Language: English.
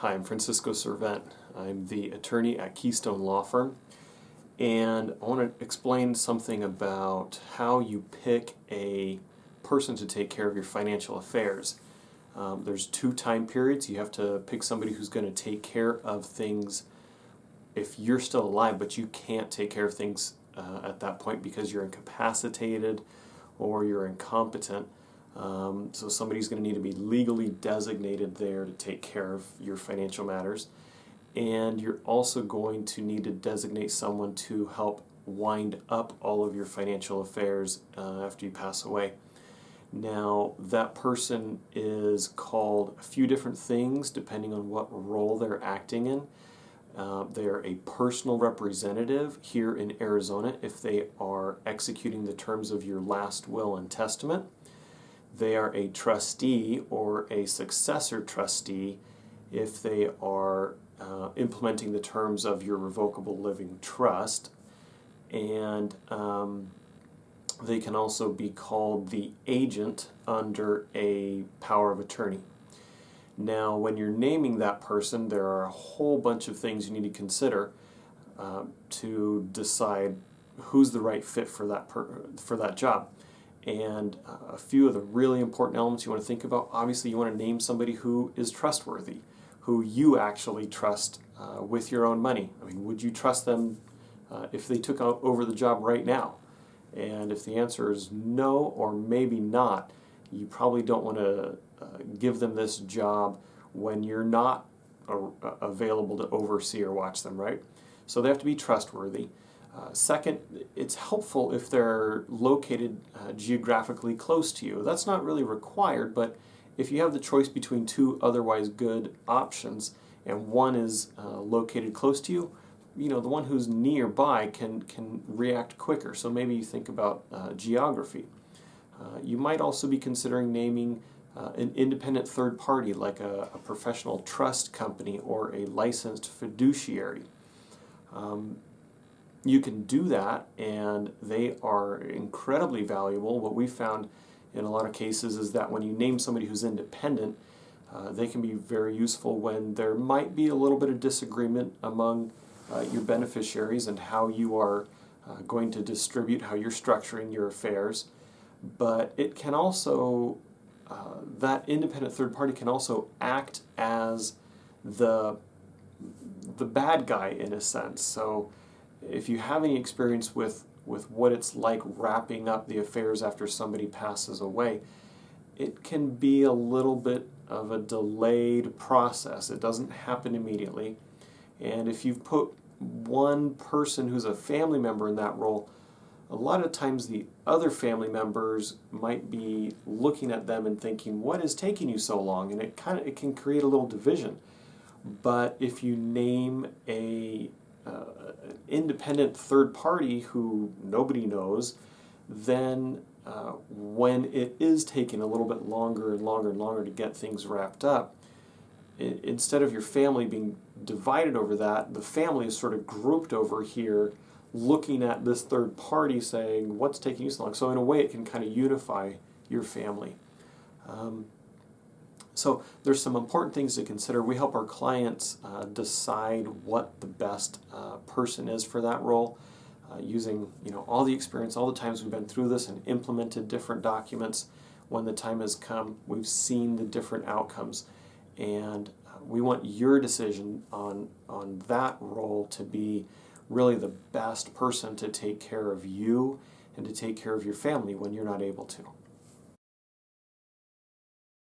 Hi, I'm Francisco Sirvent. I'm the attorney at Keystone Law Firm, and I want to explain something about how you pick a person to take care of your financial affairs. There's two time periods. You have to pick somebody who's going to take care of things if you're still alive, but you can't take care of things at that point because you're incapacitated or you're incompetent. So somebody's going to need to be legally designated there to take care of your financial matters. And you're also going to need to designate someone to help wind up all of your financial affairs after you pass away. Now, that person is called a few different things depending on what role they're acting in. They're a personal representative here in Arizona if they are executing the terms of your last will and testament. They are a trustee or a successor trustee if they are implementing the terms of your revocable living trust. And they can also be called the agent under a power of attorney. Now, when you're naming that person, there are a whole bunch of things you need to consider to decide who's the right fit for that job. And a few of the really important elements you want to think about, obviously you want to name somebody who is trustworthy, who you actually trust with your own money. I mean, would you trust them if they took over the job right now? And if the answer is no or maybe not, you probably don't want to give them this job when you're not available to oversee or watch them, right? So they have to be trustworthy. Second, it's helpful if they're located geographically close to you. That's not really required, but if you have the choice between two otherwise good options and one is located close to you, the one who's nearby can react quicker. So maybe you think about geography. You might also be considering naming an independent third party like a professional trust company or a licensed fiduciary. You can do that, and they are incredibly valuable. What we found in a lot of cases is that when you name somebody who's independent, they can be very useful when there might be a little bit of disagreement among your beneficiaries and how you are going to distribute, how you're structuring your affairs. But it can also, that independent third party can also act as the bad guy in a sense. So if you have any experience with what it's like wrapping up the affairs after somebody passes away, it can be a little bit of a delayed process. It doesn't happen immediately. And if you've put one person who's a family member in that role, a lot of times the other family members might be looking at them and thinking, what is taking you so long? And it can create a little division. But if you name an independent third party who nobody knows, then when it is taking a little bit longer and longer and longer to get things wrapped up, instead of your family being divided over that, the family is sort of grouped over here looking at this third party saying, what's taking you so long? So in a way it can kind of unify your family. So there's some important things to consider. We help our clients decide what the best person is for that role, using all the experience, all the times we've been through this and implemented different documents. When the time has come, we've seen the different outcomes, and we want your decision on that role to be really the best person to take care of you and to take care of your family when you're not able to.